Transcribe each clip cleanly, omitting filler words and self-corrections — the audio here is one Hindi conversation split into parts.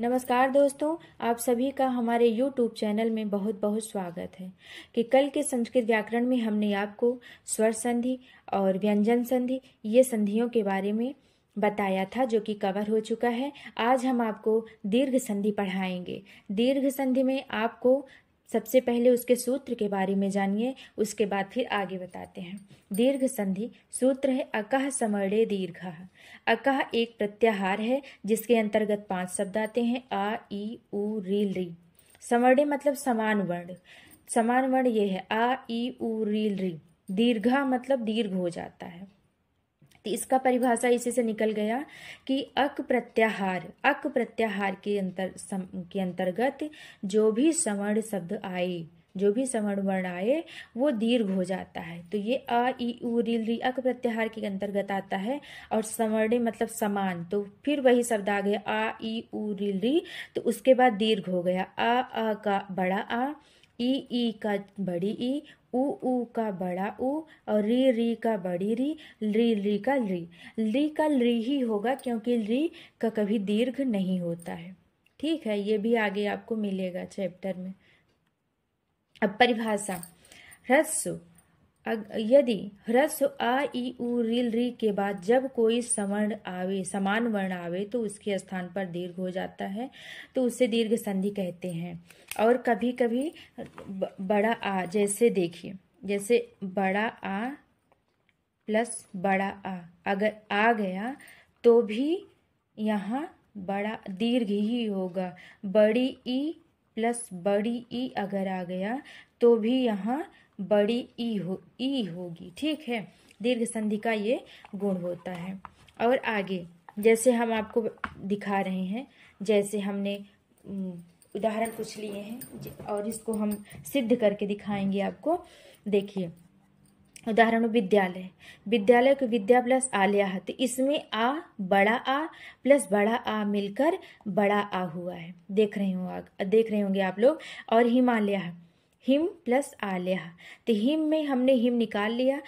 नमस्कार दोस्तों, आप सभी का हमारे YouTube चैनल में बहुत बहुत स्वागत है। कि कल के संस्कृत व्याकरण में हमने आपको स्वर संधि और व्यंजन संधि ये संधियों के बारे में बताया था, जो कि कवर हो चुका है। आज हम आपको दीर्घ संधि पढ़ाएंगे। दीर्घ संधि में आपको सबसे पहले उसके सूत्र के बारे में जानिए, उसके बाद फिर आगे बताते हैं। दीर्घ संधि सूत्र है अकः समर्डे दीर्घः। अकः एक प्रत्याहार है जिसके अंतर्गत 5 शब्द आते हैं, आ ई उ री री। समर्डे मतलब समान वर्ण, समान वर्ण ये है आ ई उ री री। दीर्घा मतलब दीर्घ हो जाता है। तो इसका परिभाषा इसी से निकल गया कि अक प्रत्याहार के अंतर्गत जो भी सवर्ण शब्द आए, जो भी सवर्ण वर्ण आए वो दीर्घ हो जाता है। तो ये आ ई उ री री अक प्रत्याहार के अंतर्गत आता है। और समर्णे मतलब समान, तो फिर वही शब्द आ गया आ ई उ री री, तो उसके बाद दीर्घ हो गया आ का बड़ा आ, ई का बड़ी ई, ऊ का बड़ा ऊ, और री का बड़ी री का री ही होगा, क्योंकि री का कभी दीर्घ नहीं होता है। ठीक है, ये भी आगे आपको मिलेगा चैप्टर में। अब परिभाषा, ह्रस्व यदि ह्रस्व आ ई उ रील री के बाद जब कोई सवर्ण आवे, समान वर्ण आवे, तो उसके स्थान पर दीर्घ हो जाता है, तो उसे दीर्घ संधि कहते हैं। और कभी कभी बड़ा आ, जैसे देखिए, जैसे बड़ा आ प्लस बड़ा आ अगर आ गया तो भी यहाँ बड़ा दीर्घ ही होगा। बड़ी ई प्लस बड़ी ई अगर आ गया तो भी यहाँ बड़ी ई होगी। ठीक है, दीर्घ संधि का ये गुण होता है। और आगे जैसे हम आपको दिखा रहे हैं, जैसे हमने उदाहरण कुछ लिए हैं और इसको हम सिद्ध करके दिखाएंगे आपको। देखिए उदाहरण विद्यालय को विद्या प्लस आलया है, तो इसमें आ प्लस बड़ा आ मिलकर बड़ा आ हुआ है। देख रहे होंगे आप लोग। और हिमालय, हिम प्लस आलया, तो हिम में हमने हिम निकाल लिया।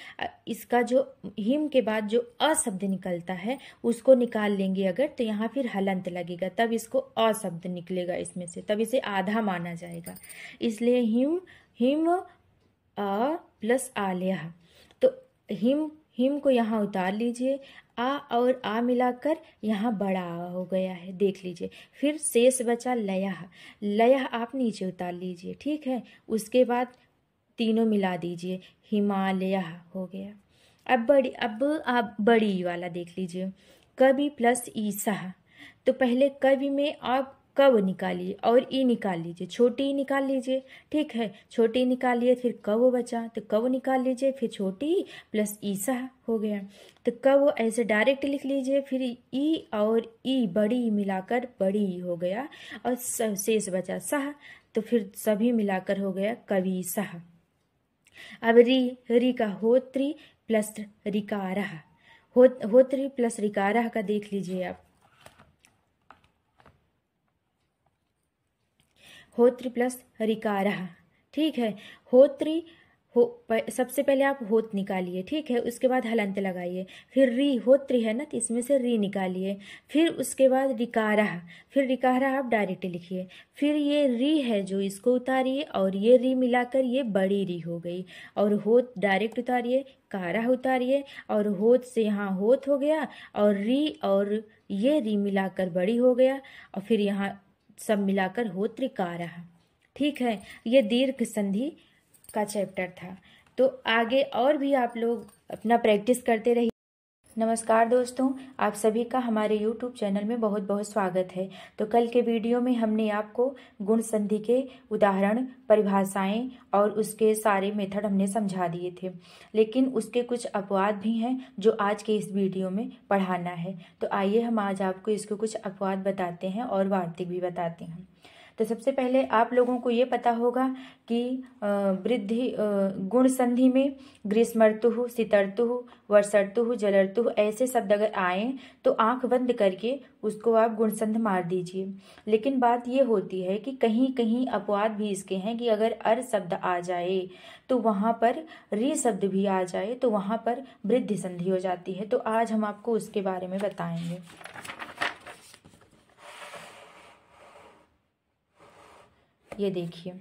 इसका जो हिम के बाद जो अ शब्द निकलता है उसको निकाल लेंगे अगर, तो यहाँ फिर हलंत लगेगा, तब इसको अ शब्द निकलेगा इसमें से, तब इसे आधा माना जाएगा। इसलिए हिम अ प्लस आलया, तो हिम को यहाँ उतार लीजिए, आ और आ मिलाकर यहाँ बड़ा आ हो गया है, देख लीजिए। फिर शेष बचा लयः आप नीचे उतार लीजिए। ठीक है, उसके बाद तीनों मिला दीजिए, हिमालय हो गया। अब आप बड़ी वाला देख लीजिए, कवि प्लस ईसा, तो पहले कवि में आप कव निकालिए और ई निकाल लीजिए, छोटी ई निकाल लीजिए। ठीक है, छोटी ई निकालिए, फिर कव बचा तो कव निकाल लीजिए, फिर छोटी प्लस ईसा हो गया। तो कव ऐसे डायरेक्ट लिख लीजिए, फिर ई और ई बड़ी मिलाकर बड़ी हो गया, और शेष बचा सह, तो फिर सभी मिलाकर हो गया कवि सह। अब री का होत्री प्लस रिकारः, होत्री प्लस रिकारः का देख लीजिए आप, होत्र प्लस रिकारः। ठीक है, होत्री सबसे पहले आप होत निकालिए। ठीक है, उसके बाद हलंत लगाइए, फिर री होत्री है ना, तो इसमें से री निकालिए, फिर उसके बाद रिकारः, फिर रिकारः आप डायरेक्ट लिखिए, फिर ये री है जो इसको उतारिए, और ये री मिलाकर ये बड़ी री हो गई, और होत डायरेक्ट उतारिए, कारः उतारिए, और होत से यहाँ होत हो गया, और री और ये री मिलाकर बड़ी हो गया, और फिर यहाँ सब मिलाकर होत्रिकारः। ठीक है, ये दीर्घ संधि का चैप्टर था। तो आगे और भी आप लोग अपना प्रैक्टिस करते रहिए। नमस्कार दोस्तों, आप सभी का हमारे YouTube चैनल में बहुत बहुत स्वागत है। तो कल के वीडियो में हमने आपको गुण संधि के उदाहरण, परिभाषाएं और उसके सारे मेथड हमने समझा दिए थे, लेकिन उसके कुछ अपवाद भी हैं जो आज के इस वीडियो में पढ़ाना है। तो आइए हम आज आपको इसके कुछ अपवाद बताते हैं और वार्तिक भी बताते हैं। तो सबसे पहले आप लोगों को ये पता होगा कि वृद्धि गुण संधि में ग्रीष्मर्तुः, शीतर्तुः, वर्षर्तुः, जलर्तुः ऐसे शब्द अगर आए तो आंख बंद करके उसको आप गुण संध मार दीजिए। लेकिन बात ये होती है कि कहीं कहीं अपवाद भी इसके हैं कि अगर अर शब्द आ जाए तो वहाँ पर री शब्द भी आ जाए तो वहाँ पर वृद्धि संधि हो जाती है। तो आज हम आपको उसके बारे में बताएंगे। ये देखिए,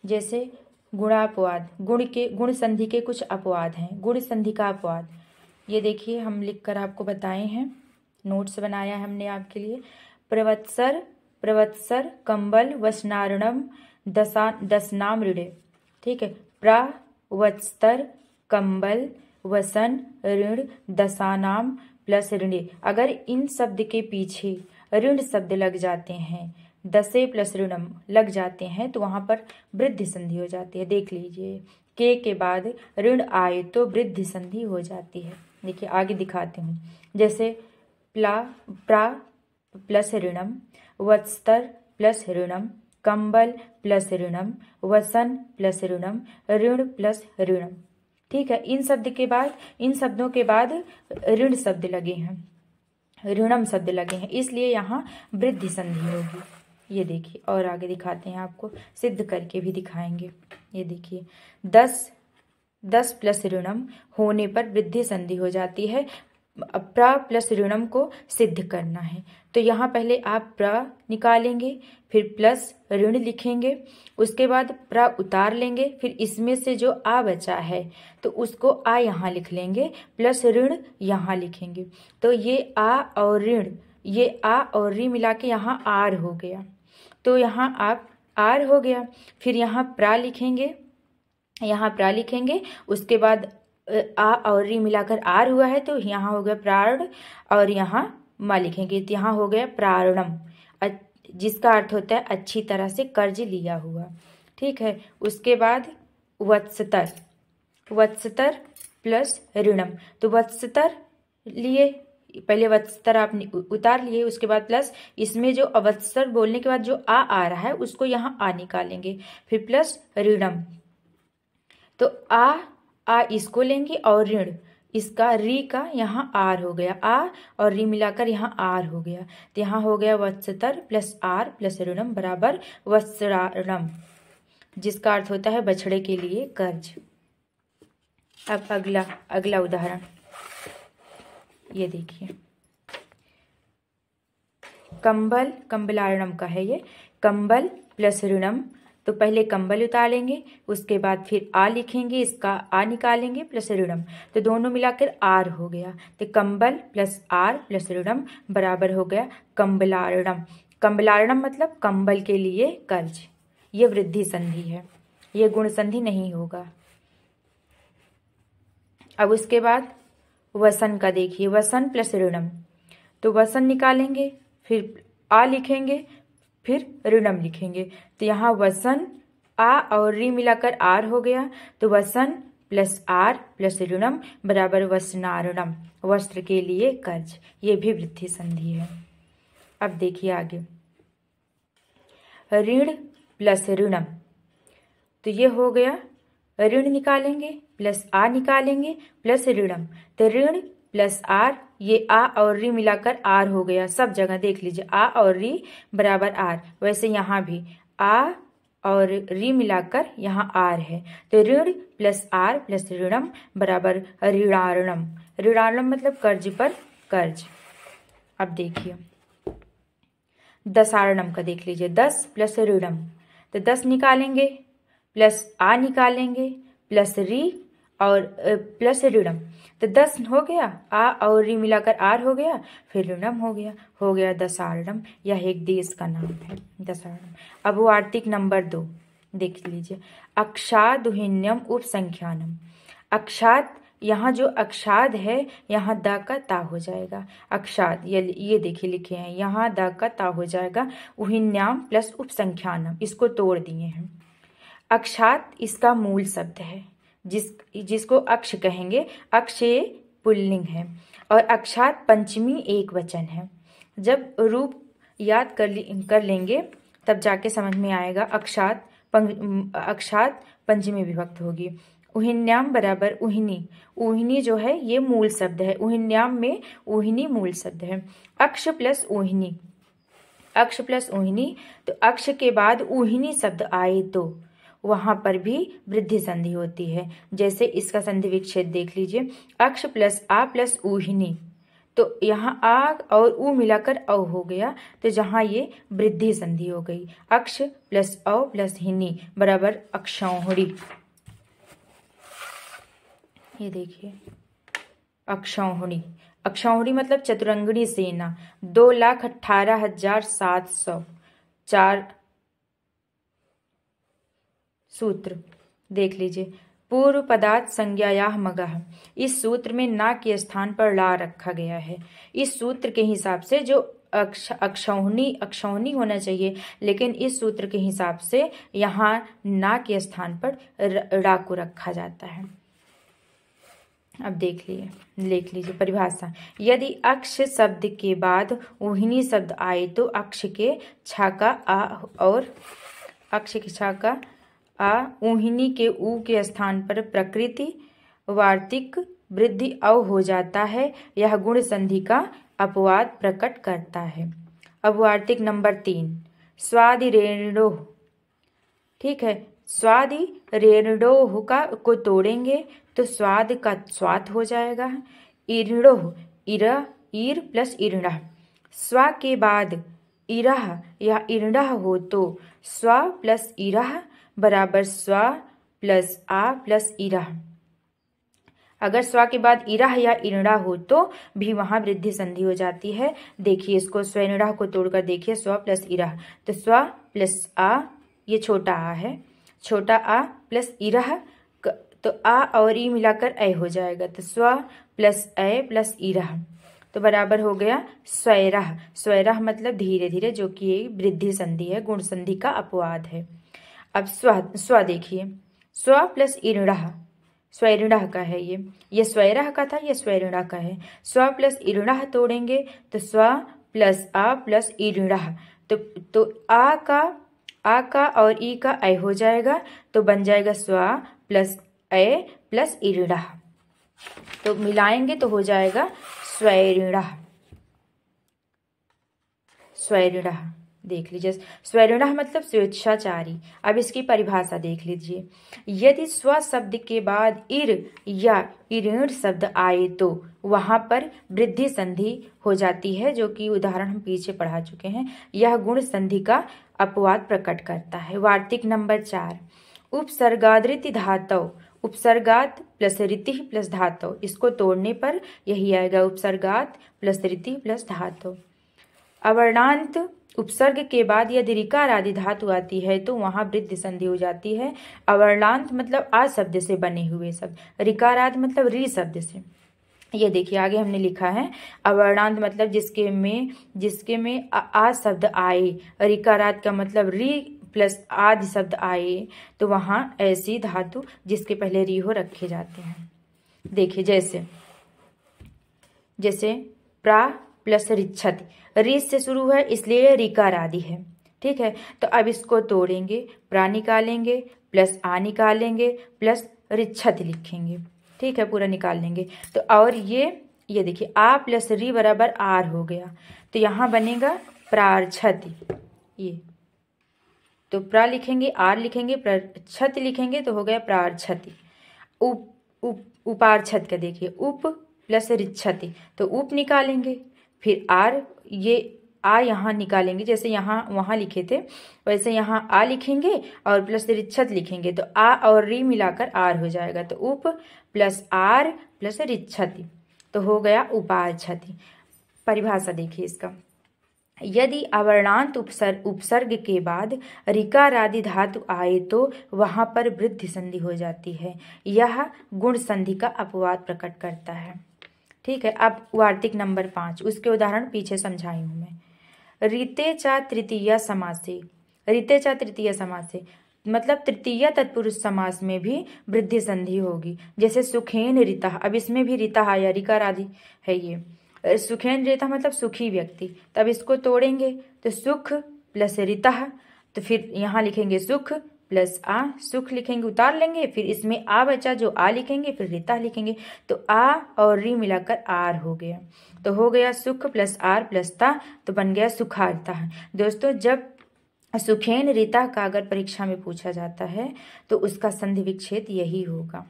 जैसे गुणापवाद, गुण संधि के कुछ अपवाद हैं। गुण संधि का अपवाद ये देखिए, हम लिखकर आपको बताए हैं, नोट्स बनाया है हमने आपके लिए। प्रवत्सर कंबल वसनारणम दसनाम ऋणे। ठीक है, प्रावत्स्तर कंबल वसन ऋण दशानाम प्लस ऋणे। अगर इन शब्द के पीछे ऋण शब्द लग जाते हैं, दसे प्लस ऋणम लग जाते हैं, तो वहां पर वृद्धि संधि हो जाती है। देख लीजिए, के बाद ऋण आए तो वृद्धि संधि हो जाती है। देखिए आगे दिखाती हूँ, जैसे प्रा प्लस ऋणम, वत्स्तर प्लस ऋणम, कंबल प्लस ऋणम, वसन प्लस ऋणम, ऋण प्लस ऋणम। ठीक है, इन शब्दों के बाद ऋण शब्द लगे हैं, ऋणम शब्द लगे हैं, इसलिए यहाँ वृद्धि संधि होगी। ये देखिए, और आगे दिखाते हैं, आपको सिद्ध करके भी दिखाएंगे। ये देखिए, 10 प्लस ऋणम होने पर वृद्धि संधि हो जाती है। प्र प्लस ऋणम को सिद्ध करना है, तो यहाँ पहले आप प्र निकालेंगे, फिर प्लस ऋण लिखेंगे, उसके बाद प्र उतार लेंगे, फिर इसमें से जो आ बचा है तो उसको आ यहाँ लिख लेंगे, प्लस ऋण यहाँ लिखेंगे। तो ये आ और ऋण, ये आ और री मिला के यहाँ आर हो गया, तो यहाँ आप आर हो गया। फिर यहाँ प्रा लिखेंगे, यहाँ प्रा लिखेंगे, उसके बाद आ और री मिलाकर आर हुआ है, तो यहाँ हो गया प्राण, और यहाँ मा लिखेंगे, तो यहाँ हो गया प्रारणम, जिसका अर्थ होता है अच्छी तरह से कर्ज लिया हुआ। ठीक है, उसके बाद वत्सतर प्लस ऋणम, तो वत्सतर लिए, पहले वत्सतर आप उतार लिए, उसके बाद प्लस इसमें जो अवत्सर बोलने के बाद जो आ रहा है उसको यहाँ आ निकालेंगे, फिर प्लस ऋणम, तो आ इसको लेंगे और ऋण इसका, री का यहाँ आर हो गया, आ और री मिलाकर यहाँ आर हो गया, तो यहाँ हो गया वत्सतर प्लस आर प्लस ऋणम बराबर वत्सराणम, जिसका अर्थ होता है बछड़े के लिए कर्ज। अब अगला उदाहरण ये देखिए, कंबलारणम का है ये, कंबल प्लस ऋणम, तो पहले कंबल उतारेंगे, उसके बाद फिर आ लिखेंगे, इसका आ निकालेंगे प्लस ऋणम, तो दोनों मिलाकर आर हो गया, तो कंबल प्लस आर प्लस ऋणम बराबर हो गया कंबलारणम। कंबलारणम मतलब कंबल के लिए कर्ज। ये वृद्धि संधि है, ये गुण संधि नहीं होगा। अब उसके बाद वसन का देखिए, वसन प्लस ऋणम, तो वसन निकालेंगे, फिर आ लिखेंगे, फिर ऋणम लिखेंगे, तो यहाँ वसन आ और री मिलाकर आर हो गया, तो वसन प्लस आर प्लस ऋणम बराबर वसनारणम, वस्त्र के लिए कर्ज। ये भी वृद्धि संधि है। अब देखिए आगे, ऋण प्लस ऋणम, तो ये हो गया, ऋण निकालेंगे प्लस आ निकालेंगे प्लस ऋणम, तो ऋण प्लस आर, ये आ और री मिलाकर आर हो गया, सब जगह देख लीजिए आ और री बराबर आर, वैसे यहाँ भी आ और री मिलाकर यहाँ आर है, तो ऋण प्लस आर प्लस ऋणम बराबर ऋणारणम। ऋणारणम मतलब कर्ज पर कर्ज। अब देखिए दसारणम का देख लीजिए, 10 प्लस ऋणम, तो 10 निकालेंगे प्लस आ निकालेंगे प्लस री और प्लस ऋणम, तो 10 हो गया, आ और री मिलाकर आर हो गया, फिर ऋणम हो गया दसारणम। यह एक देश का नाम है, दसारणम। अब वो आर्टिक नंबर 2 देख लीजिए, अक्षादुहिन्यम उपसंख्यानम। अक्षात, यहाँ जो अक्षाद है यहाँ द का ता हो जाएगा, अक्षाद ये देखिए लिखे हैं, यहाँ द का ता हो जाएगा, उहिन्याम प्लस उपसंख्यानम, इसको तोड़ दिए हैं। अक्षात इसका मूल शब्द है, जिसको अक्ष कहेंगे, अक्ष पुल्लिंग है, और अक्षात पंचमी एक वचन है। जब रूप याद कर लेंगे तब जाके समझ में आएगा, अक्षात पंचमी विभक्त होगी। उहिन्याम बराबर उहिनी, उहिनी जो है ये मूल शब्द है, उहिन्याम में उहिनी मूल शब्द है। अक्ष प्लस उहिनी, अक्ष प्लस उहिनी, तो अक्ष के बाद उहिनी शब्द आए तो वहां पर भी वृद्धि संधि होती है। जैसे इसका संधि विच्छेद देख लीजिए, अक्ष प्लस आ प्लस उहिनी, तो यहाँ आ और उ मिलाकर औ हो गया, तो जहाँ ये वृद्धि संधि हो गई। अक्ष प्लस औ प्लस हिनी बराबर अक्षौहिणी। ये देखिए अक्षौहिणी। अक्षौहिणी मतलब चतुरंगिणी सेना। 2,18,700 4 सूत्र देख लीजिए। पूर्व पदार्थ संज्ञायाः मगः, इस सूत्र में ना के स्थान पर ला रखा गया है। इस सूत्र के हिसाब से जो अक्षौहिणी होना चाहिए, लेकिन इस सूत्र के हिसाब से यहाँ ना के स्थान पर रा को रखा जाता है। अब देख लीजिए परिभाषा। यदि अक्ष शब्द के बाद ऊहिनी शब्द आए तो अक्ष के छाका आ और अक्ष के छाका आ ऊहिनी के ऊ के स्थान पर प्रकृति वार्तिक वृद्धि अव हो जाता है। यह गुण संधि का अपवाद प्रकट करता है। अब वार्तिक नंबर 3 स्वादि रेणोह। ठीक है, स्वादि रेणोह का को तोड़ेंगे तो स्वाद का स्वात हो जाएगा। इरणोह ईर प्लस इरणः। स्वा के बाद इरह या इरणः हो तो स्वा प्लस इरह बराबर स्वा प्लस आ प्लस इरह। अगर स्वा के बाद इरह या इरणा हो तो भी वहां वृद्धि संधि हो जाती है। देखिए इसको स्वनिणा को तोड़कर देखिए, स्वा प्लस इरह तो स्वा प्लस आ, ये छोटा आ है, छोटा आ प्लस इरह तो आ और ई मिलाकर ए हो जाएगा, तो स्वा प्लस ए प्लस इरह तो बराबर हो गया स्वैरह। स्वैरह मतलब धीरे धीरे, जो कि एक वृद्धि संधि है, गुण संधि का अपवाद है। अब स्व देखिए, स्व प्लस इरणः, स्वैरणः का है ये स्वैरः का था, ये स्वैरणः का है। स्व प्लस इरणः तोड़ेंगे तो स्व प्लस आ प्लस इरणः तो आ का और ई का ए हो जाएगा, तो बन जाएगा स्व प्लस ए प्लस इरणः। तो मिलाएंगे तो हो जाएगा स्वैरणः। स्वैरणः देख लीजिए, स्वैरणः मतलब स्वेच्छाचारी। अब इसकी परिभाषा देख लीजिए। यदि स्व शब्द के बाद इर या इऋण शब्द आए तो वहां पर वृद्धि संधि हो जाती है, जो कि उदाहरण हम पीछे पढ़ा चुके हैं। यह गुण संधि का अपवाद प्रकट करता है। वार्तिक नंबर 4 उपसर्गादृति धातव। उपसर्गात प्लस रीति प्लस धातव, इसको तोड़ने पर यही आएगा उपसर्गात प्लस रीति प्लस धातव। अवर्णांत उपसर्ग के बाद यदि ऋकार आदि धातु आती है तो वहां वृद्धि संधि हो जाती है। अवर्णांत मतलब आ शब्द से बने हुए शब्द, ऋकार आदि मतलब री शब्द से। ये देखिए आगे हमने लिखा है अवर्णांत मतलब जिसके में आ शब्द आए, ऋकाराद का मतलब री प्लस आदि शब्द आए, तो वहां ऐसी धातु जिसके पहले री हो रखे जाते हैं। देखिए जैसे प्रा प्लस रिच्छति, री से शुरू है इसलिए ऋकार आदि है। ठीक है, तो अब इसको तोड़ेंगे, प्रा निकालेंगे प्लस आ निकालेंगे प्लस रिच्छति लिखेंगे। ठीक है, पूरा निकाल लेंगे तो और ये देखिए आ प्लस री बराबर आर हो गया, तो यहाँ बनेगा प्रार्छति। ये तो प्रा लिखेंगे, आर लिखेंगे, प्रच्छति लिखेंगे तो हो गया प्रार्छति। उपार्छत का देखिए उप प्लस रिच्छति, तो उप निकालेंगे, फिर आर, ये आ यहाँ निकालेंगे, जैसे यहाँ वहाँ लिखे थे वैसे यहाँ आ लिखेंगे और प्लस रिच्छत लिखेंगे, तो आ और री मिलाकर आर हो जाएगा, तो उप प्लस आर प्लस रिच्छति तो हो गया उपार्छति। परिभाषा देखिए इसका। यदि अवर्णांत उपसर्ग के बाद ऋकार आदि धातु आए तो वहां पर वृद्धि संधि हो जाती है। यह गुण संधि का अपवाद प्रकट करता है। ठीक है, अब वार्तिक नंबर 5, उसके उदाहरण पीछे समझाई हूं मैं। रीते चा तृतीया समासे। रीते चा तृतीया समासे मतलब तृतीय तत्पुरुष समास में भी वृद्धि संधि होगी। जैसे सुखेन रीता, अब इसमें भी रीता आया, ऋकार आदि है ये। सुखेन रीता मतलब सुखी व्यक्ति, तब इसको तोड़ेंगे तो सुख प्लस रीता, तो फिर यहाँ लिखेंगे सुख प्लस आ, सुख लिखेंगे, उतार लेंगे, फिर इसमें आ बचा जो आ लिखेंगे, फिर रीता लिखेंगे, तो आ और री मिलाकर आर हो गया, तो हो गया सुख प्लस आर प्लस ता, तो बन गया सुखारता। दोस्तों जब सुखेन रीता का अगर परीक्षा में पूछा जाता है तो उसका संधि विच्छेद यही होगा,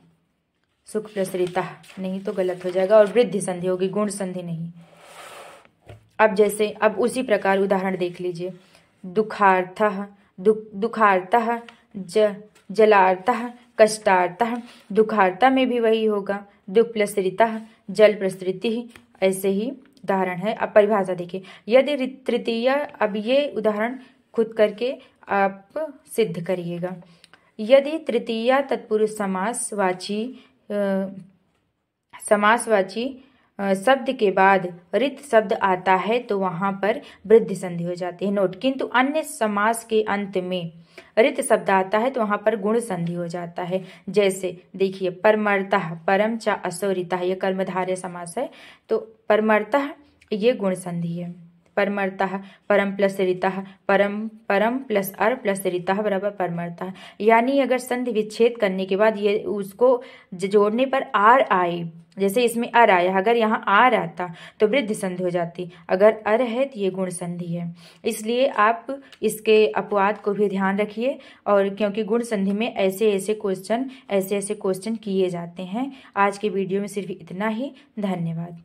सुख प्लस ऋतः, नहीं तो गलत हो जाएगा, और वृद्धि संधि होगी, गुण संधि नहीं। अब उसी प्रकार उदाहरण देख लीजिए। दुखार्थः, दुखार्थः, जलार्थः, कष्टार्थः। दुखार्था में भी वही होगा, दुख प्लस ऋतः, जल प्लस ऋतिः, ऐसे ही उदाहरण है। अब परिभाषा देखिए, यदि तृतीय, अब ये उदाहरण खुद करके आप सिद्ध करिएगा। यदि तृतीया तत्पुरुष समासवाची शब्द के बाद रित शब्द आता है तो वहां पर वृद्धि संधि हो जाती है। नोट, किंतु अन्य समास के अंत में रित शब्द आता है तो वहां पर गुण संधि हो जाता है। जैसे देखिए, परमर्तः, परम च असोरितः, ये कर्मधारय समास है, तो परमर्तः ये गुण संधि है। परमर्तः, परम प्लस ऋतः, परम प्लस अर प्लस ऋतः बराबर परमर्तः। यानी अगर संधि विच्छेद करने के बाद ये उसको जोड़ने पर आर आए, जैसे इसमें अर आया, अगर यहाँ आर आता तो वृद्धि संधि हो जाती, अगर अर है तो ये गुण संधि है। इसलिए आप इसके अपवाद को भी ध्यान रखिए, और क्योंकि गुण संधि में ऐसे ऐसे क्वेश्चन किए जाते हैं। आज के वीडियो में सिर्फ इतना ही। धन्यवाद।